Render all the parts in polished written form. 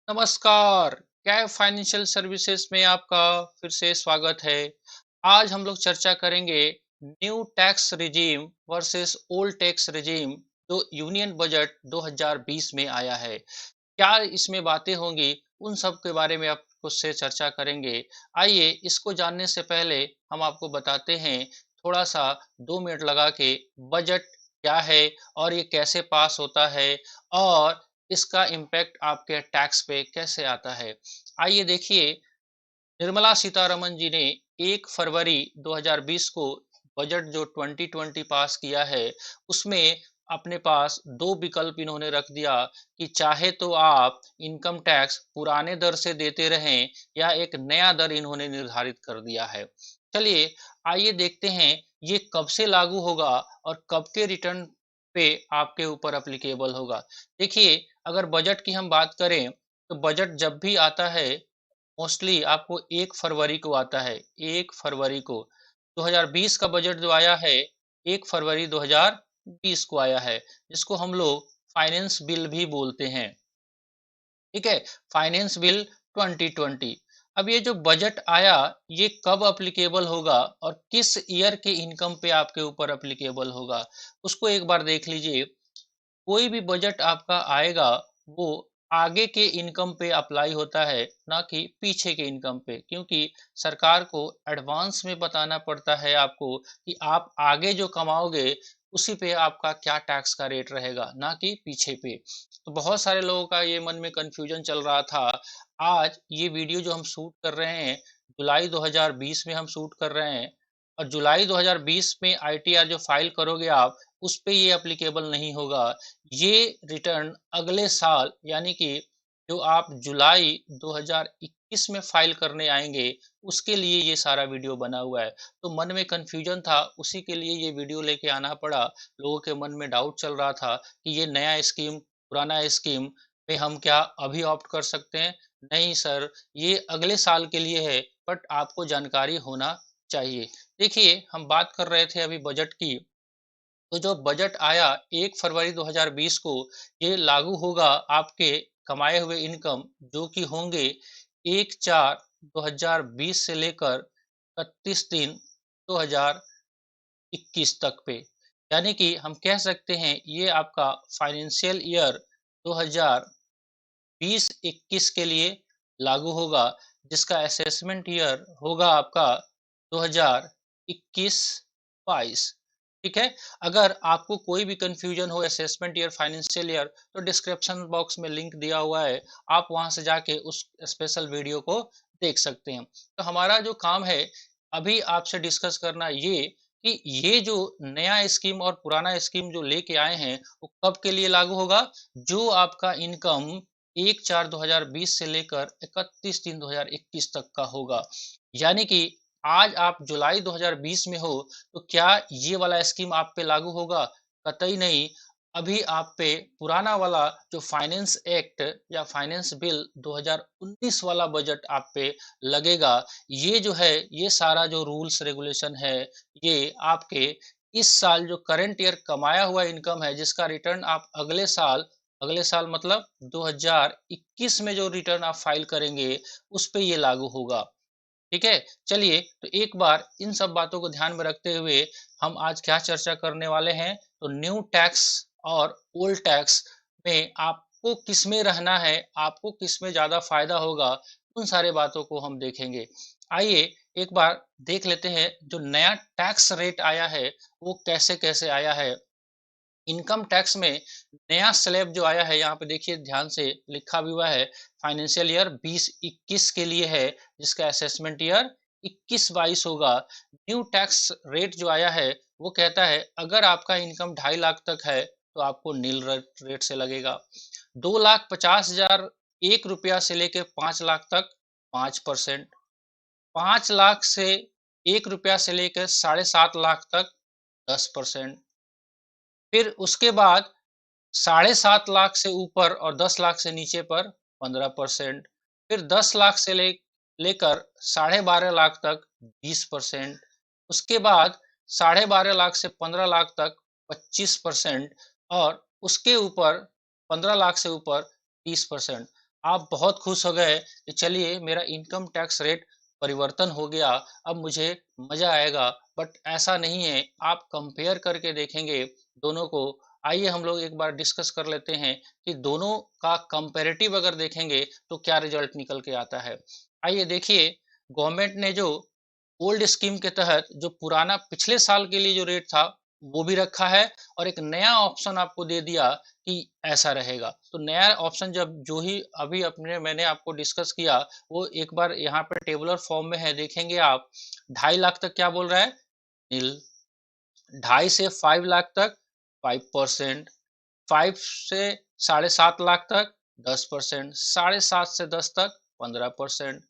नमस्कार। क्या financial services में आपका फिर से स्वागत है। आज हम लोग चर्चा करेंगे new tax regime versus old tax regime जो यूनियन बजट 2020 में आया है। क्या इसमें बातें होंगी, उन सब के बारे में आपको से चर्चा करेंगे। आइए इसको जानने से पहले हम आपको बताते हैं थोड़ा सा 2 मिनट लगा के बजट क्या है और ये कैसे पास होता है और इसका इम्पैक्ट आपके टैक्स पे कैसे आता है। आइए देखिए, निर्मला सीतारमन जी ने 1 फरवरी 2020 को बजट जो 2020 पास किया है, उसमें अपने पास 2 विकल्प इन्होंने रख दिया कि चाहे तो आप इनकम टैक्स पुराने दर से देते रहें या एक नया दर इन्होंने निर्धारित कर दिया है। चलिए, आइए देखते हैं ये कब से लागू होगा और कब के रिटर्न पे आपके ऊपर एप्लीकेबल होगा। देखिए, अगर बजट की हम बात करें, तो बजट जब भी आता है मोस्टली आपको 1 फरवरी को आता है। 1 फरवरी को 2020 का बजट जो आया है 1 फरवरी 2020 को आया है, जिसको हम लोग फाइनेंस बिल भी बोलते हैं। ठीक है, फाइनेंस बिल 2020। अब ये जो बजट आया, ये कब एप्लीकेबल होगा और किस ईयर के इनकम पे आपके ऊपर एप्लीकेबल होगा, उसको एक बार देख लीजिए। कोई भी बजट आपका आएगा, वो आगे के इनकम पे अप्लाई होता है, ना कि पीछे के इनकम पे, क्योंकि सरकार को एडवांस में बताना पड़ता है आपको कि आप आगे जो कमाओगे उसी पे आपका क्या टैक्स का रेट रहेगा, ना कि पीछे पे। तो बहुत सारे लोगों का ये मन में कंफ्यूजन चल रहा था। आज ये वीडियो जो हम शूट कर रहे हैं, जुलाई 2020 में हम शूट कर रहे हैं, और जुलाई 2020 में आईटीआर जो फाइल करोगे आप, उस पे ये एप्लीकेबल नहीं होगा। ये रिटर्न अगले साल, यानी कि जो आप जुलाई 2021 में फाइल करने आएंगे, उसके लिए ये सारा वीडियो बना हुआ है। तो मन में कंफ्यूजन था, उसी के लिए ये वीडियो लेके आना पड़ा। लोगों के मन में डाउट चल रहा था कि ये नया स्कीम पुराना स्कीम पे हम क्या अभी ऑप्ट कर सकते हैं। नहीं सर, ये अगले साल के लिए है, बट आपको जानकारी होना चाहिए। देखिए, हम बात कर रहे थे अभी बजट की। तो जो बजट आया 1 फरवरी 2020 को, ये लागू होगा आपके कमाए हुए इनकम जो कि होंगे 1/4/2020 से लेकर 31/3/2021 तक पे। यानी कि हम कह सकते हैं ये आपका फाइनेंशियल ईयर 2020-21 के लिए लागू होगा, जिसका असेसमेंट ईयर होगा आपका 2021-22। ठीक है, अगर आपको कोई भी कंफ्यूजन हो असेसमेंट ईयर फाइनेंशियल ईयर, तो डिस्क्रिप्शन बॉक्स में लिंक दिया हुआ है, आप वहां से जाके उस स्पेशल वीडियो को देख सकते हैं। तो हमारा जो काम है अभी आपसे डिस्कस करना ये कि ये जो नया स्कीम और पुराना स्कीम जो लेके आए हैं, वो कब के लिए लागू होगा। जो आपका इनकम 1/4/2020 से लेकर 31/3/2021 तक का होगा। यानी कि आज आप जुलाई 2020 में हो, तो क्या ये वाला स्कीम आप पे लागू होगा? कतई नहीं। अभी आप पे पुराना वाला जो फाइनेंस एक्ट या फाइनेंस बिल 2019 वाला बजट आप पे लगेगा। ये जो है, ये सारा जो रूल्स रेगुलेशन है, ये आपके इस साल जो करंट ईयर कमाया हुआ इनकम है, जिसका रिटर्न आप अगले साल मतलब 2021 में जो रिटर्न आप फाइल करेंगे, उस पे ये लागू होगा। ठीक है? चलिए, तो एक बार इन सब बातों को ध्यान में रखते हुए हम आज क्या चर्चा करने वाले हैं, तो न्यू टैक्स और ओल्ड टैक्स में आपको किस में रहना है, आपको किस में ज़्यादा फ़ायदा होगा, उन सारे बातों को हम देखेंगे। आइए एक बार देख लेते हैं जो नया टैक्स रेट आया है, वो कैसे-कैसे आया है। इनकम टैक्स में नया स्लैब जो आया है, यहाँ पे देखिए ध्यान से लिखा भी हुआ है, फाइनेंशियल ईयर 2021 के लिए है, जिसका असेसमेंट ईयर 21-22 होगा। न्यू टैक्स रेट जो आया है, वो कहता है अगर आपका इनकम 2.5 लाख तक है, तो आपको नील रेट से लगेगा। 2,50,000 ₹1 से लेकर 5 लाख तक 5%। 5 लाख से ₹1 से लेकर 7.5 लाख तक 10%। फिर उसके बाद 7.5 लाख से ऊपर और 10 लाख से नीचे पर 15%। फिर 10 लाख से लेकर 12.5 लाख तक 20%। उसके बाद 12.5 लाख से 15 लाख तक 25%। और उसके ऊपर 15 लाख से ऊपर 30%। आप बहुत खुश हो गए कि चलिए मेरा इनकम टैक्स रेट परिवर्तन हो गया, अब मुझे मज़ा आएगा। बट ऐसा नहीं है, आप कंपेयर करके देखेंगे दोनों को। आइए हम लोग एक बार डिस्कस कर लेते हैं कि दोनों का कंपैरेटिव अगर देखेंगे तो क्या रिजल्ट निकल के आता है। आइए देखिए, गवर्नमेंट ने जो ओल्ड स्कीम के तहत जो पुराना पिछले साल के लिए जो रेट था, वो भी रखा है और एक नया ऑप्शन आपको दे दिया कि ऐसा रहेगा। तो नया ऑप्शन जब जो ही अभी अपने मैंने आपको डिस्कस किया, वो एक बार यहाँ पे टेबुलर फॉर्म में है, देखेंगे आप। 2.5 लाख तक क्या बोल रहा है? नील। 2.5 से 5 लाख तक 5%, 5 से 7.5 लाख तक 10%, 7.5 से 10 तक 15%,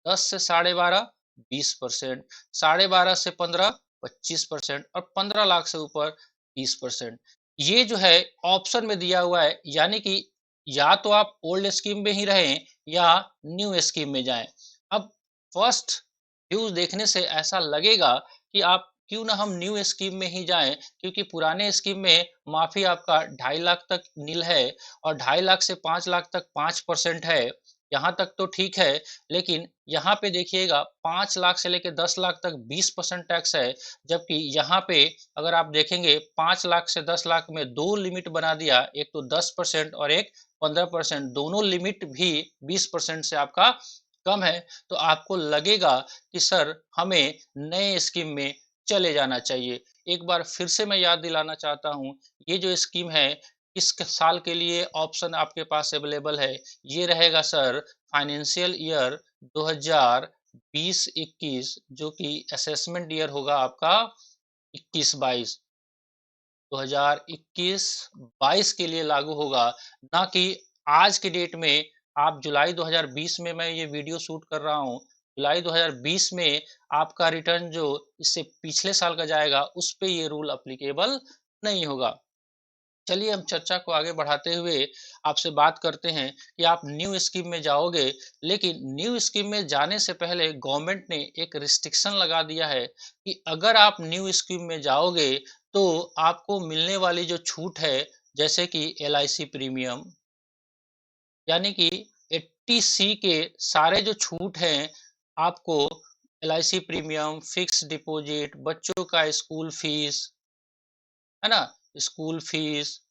10 से 12.5 20%, 12.5 से 15 25% और 15 लाख से ऊपर 30%। ये जो है ऑप्शन में दिया हुआ है, यानी कि या तो आप ओल्ड स्कीम में ही रहें या न्यू स्कीम में जाएं। अब फर्स्ट व्यूज देखने से ऐसा लगेगा कि आप क्यों ना हम न्यू स्कीम में ही जाएं, क्योंकि पुराने स्कीम में माफी आपका 2.5 लाख तक नील है और 2.5 लाख से 5 लाख तक 5% है। यहाँ तक तो ठीक है, लेकिन यहाँ पे देखिएगा 5 लाख से लेकर 10 लाख तक 20% टैक्स है। जबकि यहाँ पे अगर आप देखेंगे 5 लाख से 10 लाख में दो लिमिट बना दिया, एक तो 10% और एक 15%, दोनों लिमिट भी 20% से आपका कम है। तो आपको लगेगा कि सर हमें नए स्कीम में चले जाना चाहिए। एक बार फिर से मैं याद दिलाना चाहता हूँ, ये जो स्कीम है, किस साल के लिए ऑप्शन आपके पास अवेलेबल है? ये रहेगा सर फाइनेंशियल ईयर 2020-21, जो कि असेसमेंट ईयर होगा आपका 21-22। 2021-22 के लिए लागू होगा, ना कि आज की डेट में। आप जुलाई 2020 में मैं ये वीडियो शूट कर रहा हूँ, जुलाई 2020 में आपका रिटर्न जो इससे पिछले साल का जाएगा, उस पे ये रूल एप्लीकेबल नहीं होगा। चलिए हम चर्चा को आगे बढ़ाते हुए आपसे बात करते हैं कि आप न्यू स्कीम में जाओगे, लेकिन न्यू स्कीम में जाने से पहले गवर्नमेंट ने एक रिस्ट्रिक्शन लगा दिया है कि अगर आप न्यू स्कीम में जाओगे तो आपको मिलने वाली जो छूट है, जैसे कि एलआईसी प्रीमियम, यानी कि 80C के सारे जो छूट हैं आपको, एलआईसी प्रीमियम, फिक्स डिपॉजिट, बच्चों का स्कूल फीस, है ना, स्कूल फीस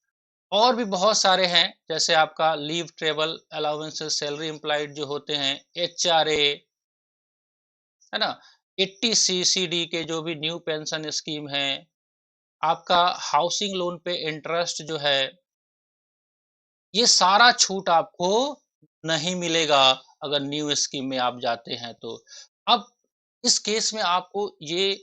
और भी बहुत सारे हैं, जैसे आपका leave travel allowances, salary employed जो होते हैं, एचआरए, है ना, 80 CCD के जो भी न्यू पेंशन स्कीम है, आपका हाउसिंग लोन पे इंटरेस्ट जो है, ये सारा छूट आपको नहीं मिलेगा अगर न्यू स्कीम में आप जाते हैं तो। अब इस केस में आपको ये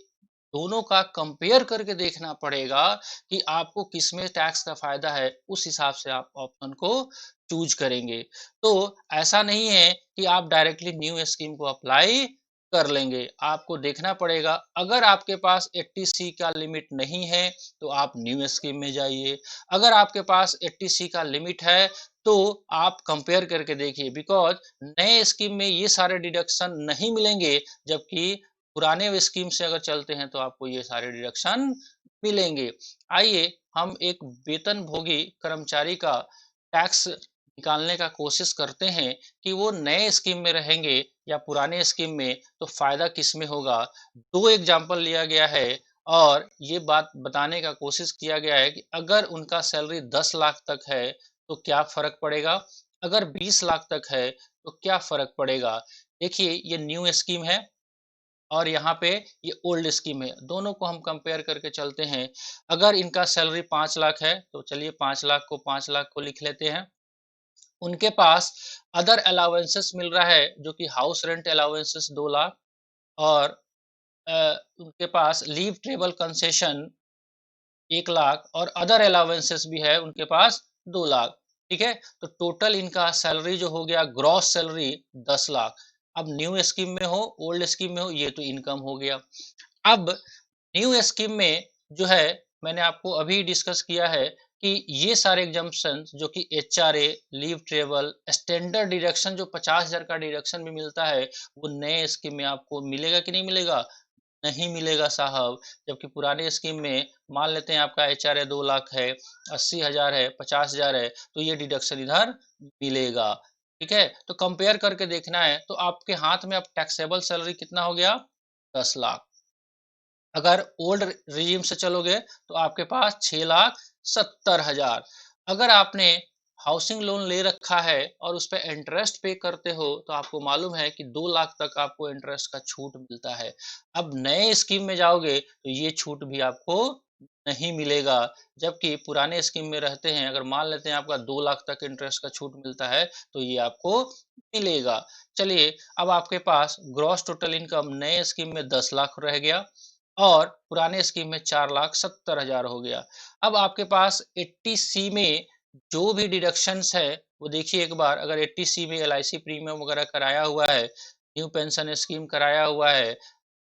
दोनों का कंपेयर करके देखना पड़ेगा कि आपको किसमें टैक्स का फायदा है, उस हिसाब से आप ऑप्शन को चूज करेंगे। तो ऐसा नहीं है कि आप डायरेक्टली न्यू स्कीम को अप्लाई कर लेंगे, आपको देखना पड़ेगा। अगर आपके पास 80C का लिमिट नहीं है तो आप न्यू स्कीम में जाइए, अगर आपके पास 80C का लिमिट है तो आप कंपेयर करके देखिए, बिकॉज नए स्कीम में ये सारे डिडक्शन नहीं मिलेंगे, जबकि पुराने स्कीम से अगर चलते हैं तो आपको ये सारे डिडक्शन मिलेंगे। आइए हम एक वेतनभोगी कर्मचारी का टैक्स निकालने का कोशिश करते हैं कि वो नए स्कीम में रहेंगे या पुराने स्कीम में, तो फायदा किस में होगा। दो एग्जाम्पल लिया गया है और ये बात बताने का कोशिश किया गया है कि अगर उनका सैलरी 10 लाख तक है तो क्या फर्क पड़ेगा, अगर 20 लाख तक है तो क्या फर्क पड़ेगा। देखिए ये न्यू स्कीम है और यहाँ पे ये ओल्ड स्कीम है, दोनों को हम कंपेयर करके चलते हैं। अगर इनका सैलरी 5 लाख है तो चलिए 5 लाख को लिख लेते हैं। उनके पास अदर अलाउंसेस मिल रहा है, जो कि हाउस रेंट अलाउंसेस 2 लाख और उनके पास लीव ट्रेवल कंसेशन 1 लाख और अदर अलाउंसेस भी है उनके पास 2 लाख। ठीक है, तो टोटल इनका सैलरी जो हो गया ग्रॉस सैलरी 10 लाख। अब न्यू स्कीम में हो ओल्ड स्कीम में हो, ये तो इनकम हो गया। अब न्यू स्कीम में जो है, मैंने आपको अभी डिस्कस किया है कि ये सारे एग्जम्पशन जो कि HRA, leave travel, standard deduction जो 50,000 का डिडक्शन भी मिलता है, वो नए स्कीम में आपको मिलेगा कि नहीं मिलेगा? नहीं मिलेगा साहब। जबकि पुराने स्कीम में मान लेते हैं आपका एचआरए 2 लाख है, 80,000 है, 50,000 है, तो ये डिडक्शन इधर मिलेगा। ठीक है? तो कंपेयर करके देखना है, तो आपके हाथ में अब टैक्सेबल सैलरी कितना हो गया? 10 लाख। अगर ओल्ड रिजीम से चलोगे तो आपके पास 6,70,000। अगर आपने हाउसिंग लोन ले रखा है और उस पे इंटरेस्ट पे करते हो तो आपको मालूम है कि 2 लाख तक आपको इंटरेस्ट का छूट मिलता है। अब नए स्कीम में जाओगे तो ये छूट भी आपको नहीं मिलेगा, जबकि पुराने स्कीम में रहते हैं, अगर मान लेते हैं आपका 2 लाख तक इंटरेस्ट का छूट मिलता है तो ये आपको मिलेगा। चलिए, अब आपके पास ग्रॉस टोटल इनकम नए स्कीम में 10 लाख रह गया और पुराने स्कीम में 4,70,000 हो गया। अब आपके पास 80C में जो भी डिडक्शंस है, वो देखिए एक बार। अगर 80C में एलआईसी प्रीमियम वगैरह कराया हुआ है, न्यू पेंशन स्कीम कराया हुआ है,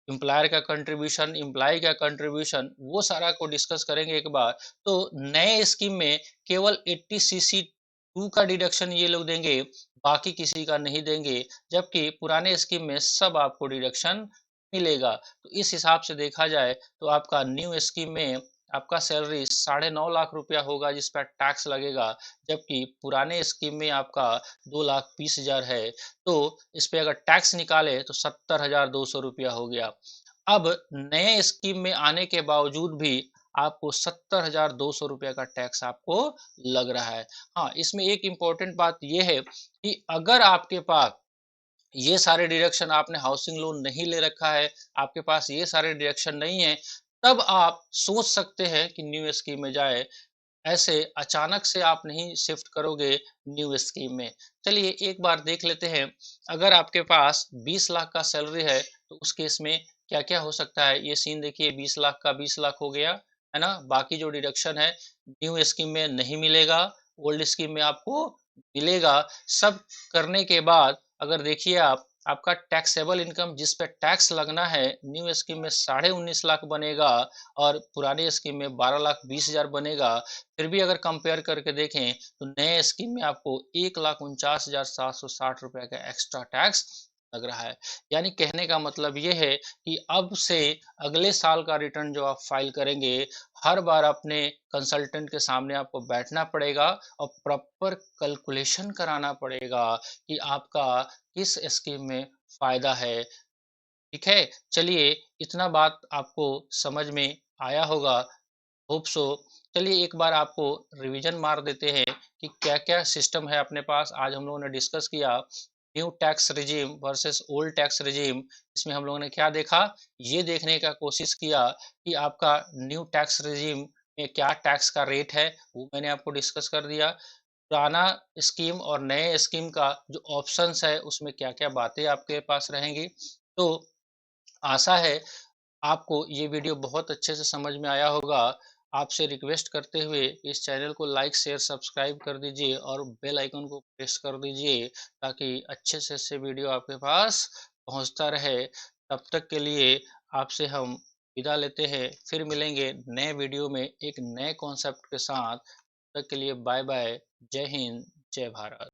एम्प्लॉयर का कंट्रीब्यूशन, एम्प्लॉयी का कंट्रीब्यूशन, वो सारा को डिस्कस करेंगे एक बार। तो नए स्कीम में केवल 80cc 2 का डिडक्शन ये लोग देंगे, बाकी किसी का नहीं देंगे, जबकि पुराने स्कीम में सब आपको डिडक्शन मिलेगा। तो इस हिसाब से देखा जाए तो आपका न्यू स्कीम में आपका सैलरी 9.5 लाख रुपया होगा जिस पर टैक्स लगेगा, जबकि पुराने स्कीम में आपका 2,20,000 है। तो इस पे अगर टैक्स निकाले तो 70,200 रुपया हो गया। अब नए स्कीम में आने के बावजूद भी आपको 70,200 रुपया का टैक्स आपको लग रहा है। हाँ, इसमें एक इम्पोर्टेंट बात ये है कि अगर आपके पास ये सारे डिडक्शन, आपने हाउसिंग लोन नहीं ले रखा है, आपके पास ये सारे डिडक्शन नहीं है, तब आप सोच सकते हैं कि न्यू स्कीम में जाए। ऐसे अचानक से आप नहीं शिफ्ट करोगे न्यू स्कीम में। चलिए एक बार देख लेते हैं, अगर आपके पास 20 लाख का सैलरी है तो उस केस में क्या-क्या हो सकता है। ये सीन देखिए, 20 लाख का 20 लाख हो गया, है ना? बाकी जो डिडक्शन है न्यू स्कीम में नहीं मिलेगा, ओल्ड स्कीम में आपको मिलेगा। सब करने के बाद अगर देखिए आप, आपका टैक्सेबल इनकम जिस पे टैक्स लगना है न्यू स्कीम में 19.5 लाख बनेगा और पुरानी स्कीम में 12,20,000 बनेगा। फिर भी अगर कंपेयर करके देखें तो नए स्कीम में आपको 1,49,760 रुपए का एक्स्ट्रा टैक्स लग रहा है। यानी कहने का मतलब ये है कि अब से अगले साल का रिटर्न जो आप फाइल करेंगे, हर बार अपने कंसल्टेंट के सामने आपको बैठना पड़ेगा और प्रॉपर कैलकुलेशन कराना पड़ेगा कि आपका किस स्कीम में फ़ायदा है। ठीक है? चलिए, इतना बात आपको समझ में आया होगा, होप सो। चलिए एक बार आपको रिवीजन मार देते हैं कि क्या-क्या सिस्टम है अपने पास। आज हम लोगों ने डिस्कस किया new tax regime versus old tax regime. इसमें हम लोगों ने क्या देखा? ये देखने का कोशिश किया कि आपका न्यू टैक्स रिजीम में क्या टैक्स का रेट है, वो मैंने आपको डिस्कस कर दिया। पुराना स्कीम और नए स्कीम का जो ऑप्शंस है, उसमें क्या-क्या बातें आपके पास रहेंगी। तो आशा है आपको ये वीडियो बहुत अच्छे से समझ में आया होगा। आपसे रिक्वेस्ट करते हुए इस चैनल को लाइक, शेयर, सब्सक्राइब कर दीजिए और बेल आइकन को प्रेस कर दीजिए ताकि अच्छे से अच्छे वीडियो आपके पास पहुंचता रहे। तब तक के लिए आपसे हम विदा लेते हैं। फिर मिलेंगे नए वीडियो में एक नए कॉन्सेप्ट के साथ। तब तक के लिए बाय बाय। जय हिंद, जय भारत।